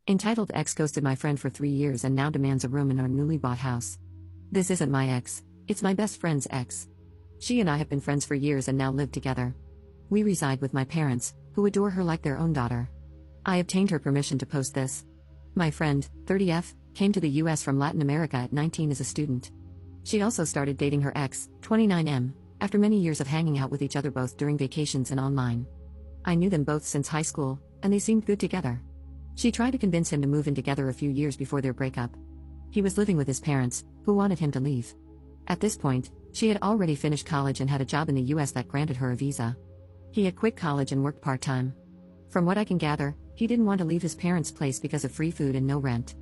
Entitled Ex ghosted my friend for 3 years and now demands a room in our newly bought house. This isn't my ex, it's my best friend's ex. She and I have been friends for years and now live together. We reside with my parents, who adore her like their own daughter. I obtained her permission to post this. My friend, 30F, came to the US from Latin America at 19 as a student. She also started dating her ex, 29M, after many years of hanging out with each other both during vacations and online. I knew them both since high school, and they seemed good together. She tried to convince him to move in together a few years before their breakup. He was living with his parents, who wanted him to leave. At this point, she had already finished college and had a job in the US that granted her a visa. He had quit college and worked part-time. From what I can gather, he didn't want to leave his parents' place because of free food and no rent.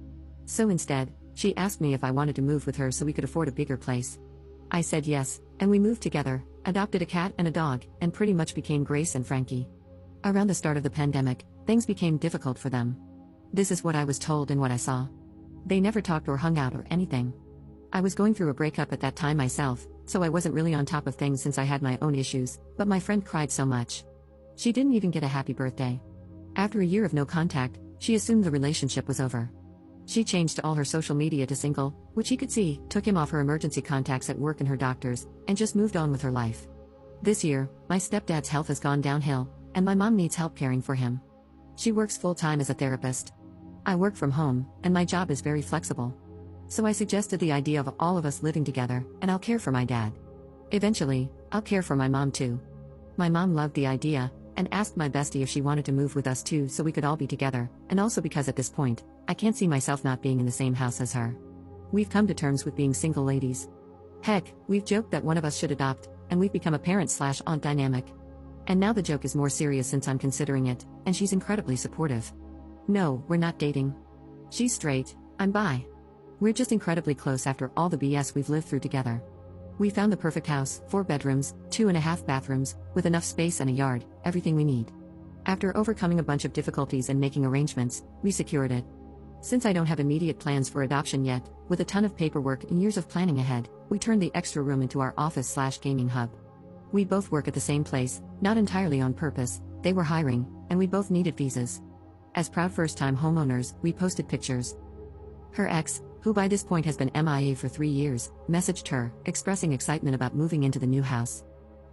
So instead, she asked me if I wanted to move with her so we could afford a bigger place. I said yes, and we moved together, adopted a cat and a dog, and pretty much became Grace and Frankie. Around the start of the pandemic, things became difficult for them. This is what I was told and what I saw. They never talked or hung out or anything. I was going through a breakup at that time myself, so I wasn't really on top of things since I had my own issues, but my friend cried so much. She didn't even get a happy birthday. After a year of no contact, she assumed the relationship was over. She changed all her social media to single, which he could see, took him off her emergency contacts at work and her doctors, and just moved on with her life. This year, my stepdad's health has gone downhill, and my mom needs help caring for him. She works full-time as a therapist. I work from home, and my job is very flexible. So I suggested the idea of all of us living together, and I'll care for my dad. Eventually, I'll care for my mom too. My mom loved the idea, and asked my bestie if she wanted to move with us too so we could all be together, and also because at this point, I can't see myself not being in the same house as her. We've come to terms with being single ladies. Heck, we've joked that one of us should adopt, and we've become a parent/aunt dynamic. And now the joke is more serious since I'm considering it, and she's incredibly supportive. No, we're not dating. She's straight, I'm bi. We're just incredibly close after all the BS we've lived through together. We found the perfect house, 4 bedrooms, 2.5 bathrooms, with enough space and a yard, everything we need. After overcoming a bunch of difficulties and making arrangements, we secured it. Since I don't have immediate plans for adoption yet, with a ton of paperwork and years of planning ahead, we turned the extra room into our office/gaming hub. We both work at the same place, not entirely on purpose, they were hiring, and we both needed visas. As proud first-time homeowners, we posted pictures. Her ex, who by this point has been MIA for 3 years, messaged her, expressing excitement about moving into the new house.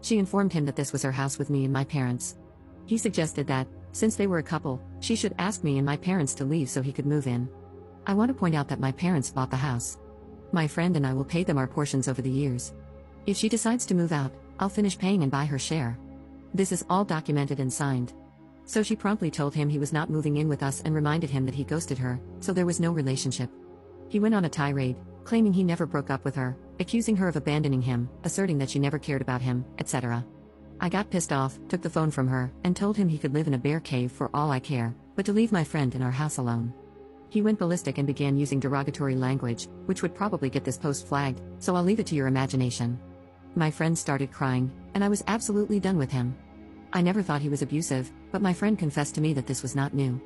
She informed him that this was her house with me and my parents. He suggested that, since they were a couple, she should ask me and my parents to leave so he could move in. I want to point out that my parents bought the house. My friend and I will pay them our portions over the years. If she decides to move out, I'll finish paying and buy her share. This is all documented and signed. So she promptly told him he was not moving in with us and reminded him that he ghosted her, so there was no relationship. He went on a tirade, claiming he never broke up with her, accusing her of abandoning him, asserting that she never cared about him, etc. I got pissed off, took the phone from her, and told him he could live in a bear cave for all I care, but to leave my friend in our house alone. He went ballistic and began using derogatory language, which would probably get this post flagged, so I'll leave it to your imagination. My friend started crying, and I was absolutely done with him. I never thought he was abusive, but my friend confessed to me that this was not new.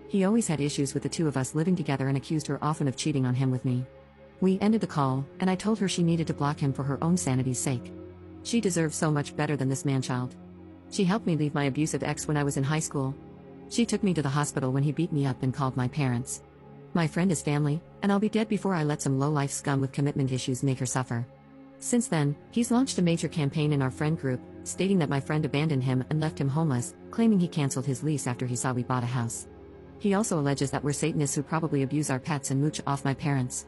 He always had issues with the two of us living together and accused her often of cheating on him with me. We ended the call, and I told her she needed to block him for her own sanity's sake. She deserves so much better than this man-child. She helped me leave my abusive ex when I was in high school. She took me to the hospital when he beat me up and called my parents. My friend is family, and I'll be dead before I let some low-life scum with commitment issues make her suffer. Since then, he's launched a major campaign in our friend group, stating that my friend abandoned him and left him homeless, claiming he canceled his lease after he saw we bought a house. He also alleges that we're Satanists who probably abuse our pets and mooch off my parents.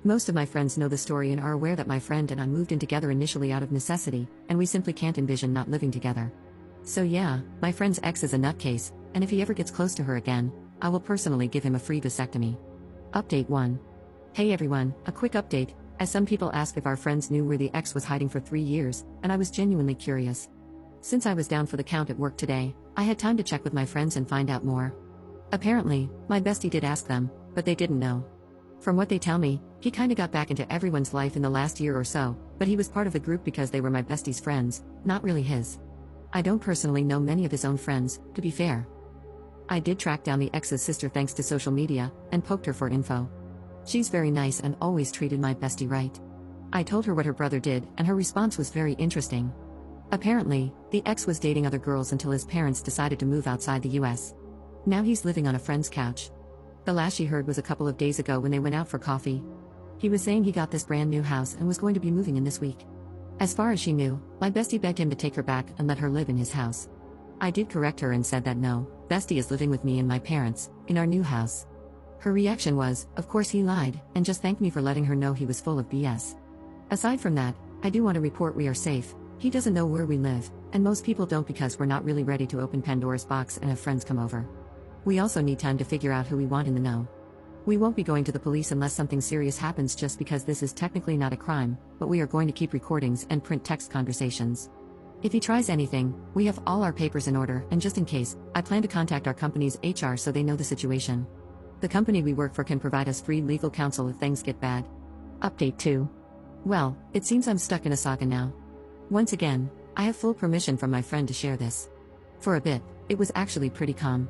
Most of my friends know the story and are aware that my friend and I moved in together initially out of necessity, and we simply can't envision not living together. So yeah, my friend's ex is a nutcase, and if he ever gets close to her again, I will personally give him a free vasectomy. Update 1. Hey everyone, a quick update, as some people asked if our friends knew where the ex was hiding for 3 years, and I was genuinely curious. Since I was down for the count at work today, I had time to check with my friends and find out more. Apparently, my bestie did ask them, but they didn't know. From what they tell me, he kinda got back into everyone's life in the last year or so, but he was part of the group because they were my bestie's friends, not really his. I don't personally know many of his own friends, to be fair. I did track down the ex's sister thanks to social media, and poked her for info. She's very nice and always treated my bestie right. I told her what her brother did, and her response was very interesting. Apparently, the ex was dating other girls until his parents decided to move outside the US. Now he's living on a friend's couch. The last she heard was a couple of days ago when they went out for coffee. He was saying he got this brand new house and was going to be moving in this week. As far as she knew, my bestie begged him to take her back and let her live in his house. I did correct her and said that no, bestie is living with me and my parents, in our new house. Her reaction was, of course he lied, and just thanked me for letting her know he was full of BS. Aside from that, I do want to report we are safe. He doesn't know where we live, and most people don't because we're not really ready to open Pandora's box and have friends come over. We also need time to figure out who we want in the know. We won't be going to the police unless something serious happens just because this is technically not a crime, but we are going to keep recordings and print text conversations. If he tries anything, we have all our papers in order, and just in case, I plan to contact our company's HR so they know the situation. The company we work for can provide us free legal counsel if things get bad. Update 2. Well, it seems I'm stuck in a saga now. Once again, I have full permission from my friend to share this. For a bit, it was actually pretty calm.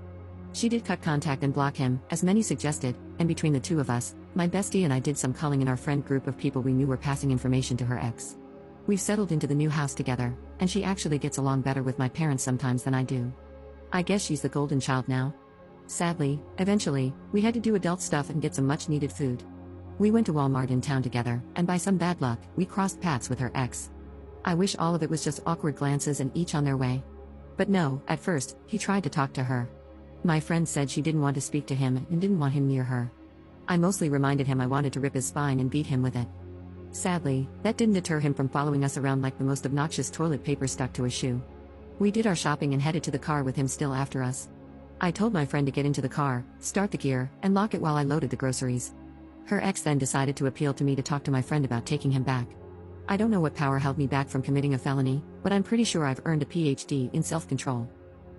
She did cut contact and block him, as many suggested, and between the two of us, my bestie and I did some culling in our friend group of people we knew were passing information to her ex. We've settled into the new house together, and she actually gets along better with my parents sometimes than I do. I guess she's the golden child now. Sadly, eventually, we had to do adult stuff and get some much-needed food. We went to Walmart in town together, and by some bad luck, we crossed paths with her ex. I wish all of it was just awkward glances and each on their way. But no, at first, he tried to talk to her. My friend said she didn't want to speak to him and didn't want him near her. I mostly reminded him I wanted to rip his spine and beat him with it. Sadly, that didn't deter him from following us around like the most obnoxious toilet paper stuck to a shoe. We did our shopping and headed to the car with him still after us. I told my friend to get into the car, start the gear, and lock it while I loaded the groceries. Her ex then decided to appeal to me to talk to my friend about taking him back. I don't know what power held me back from committing a felony, but I'm pretty sure I've earned a PhD in self-control.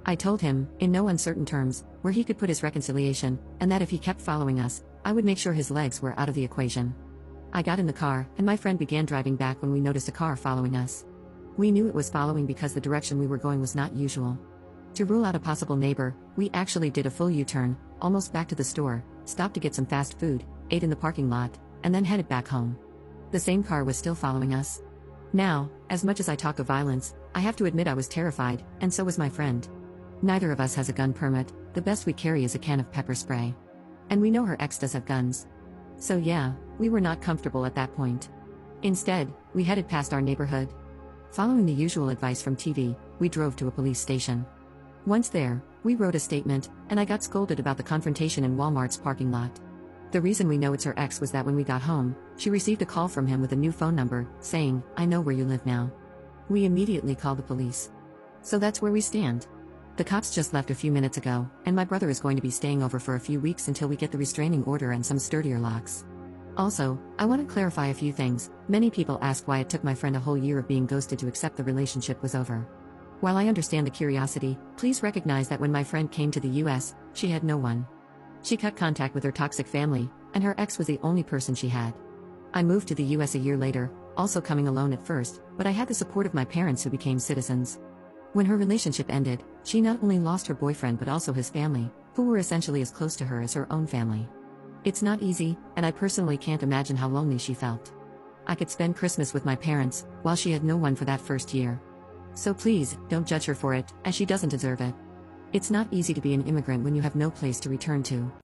I told him, in no uncertain terms, where he could put his reconciliation, and that if he kept following us, I would make sure his legs were out of the equation. I got in the car, and my friend began driving back when we noticed a car following us. We knew it was following because the direction we were going was not usual. To rule out a possible neighbor, we actually did a full U-turn, almost back to the store, stopped to get some fast food, ate in the parking lot, and then headed back home. The same car was still following us. Now, as much as I talk of violence, I have to admit I was terrified, and so was my friend. Neither of us has a gun permit, the best we carry is a can of pepper spray. And we know her ex does have guns. So yeah, we were not comfortable at that point. Instead, we headed past our neighborhood. Following the usual advice from TV, we drove to a police station. Once there, we wrote a statement, and I got scolded about the confrontation in Walmart's parking lot. The reason we know it's her ex was that when we got home, she received a call from him with a new phone number, saying, "I know where you live now." We immediately called the police. So that's where we stand. The cops just left a few minutes ago, and my brother is going to be staying over for a few weeks until we get the restraining order and some sturdier locks. Also, I want to clarify a few things. Many people ask why it took my friend a whole year of being ghosted to accept the relationship was over. While I understand the curiosity, please recognize that when my friend came to the US, she had no one. She cut contact with her toxic family, and her ex was the only person she had. I moved to the US a year later, also coming alone at first, but I had the support of my parents who became citizens. When her relationship ended, she not only lost her boyfriend but also his family, who were essentially as close to her as her own family. It's not easy, and I personally can't imagine how lonely she felt. I could spend Christmas with my parents, while she had no one for that first year. So please, don't judge her for it, as she doesn't deserve it. It's not easy to be an immigrant when you have no place to return to.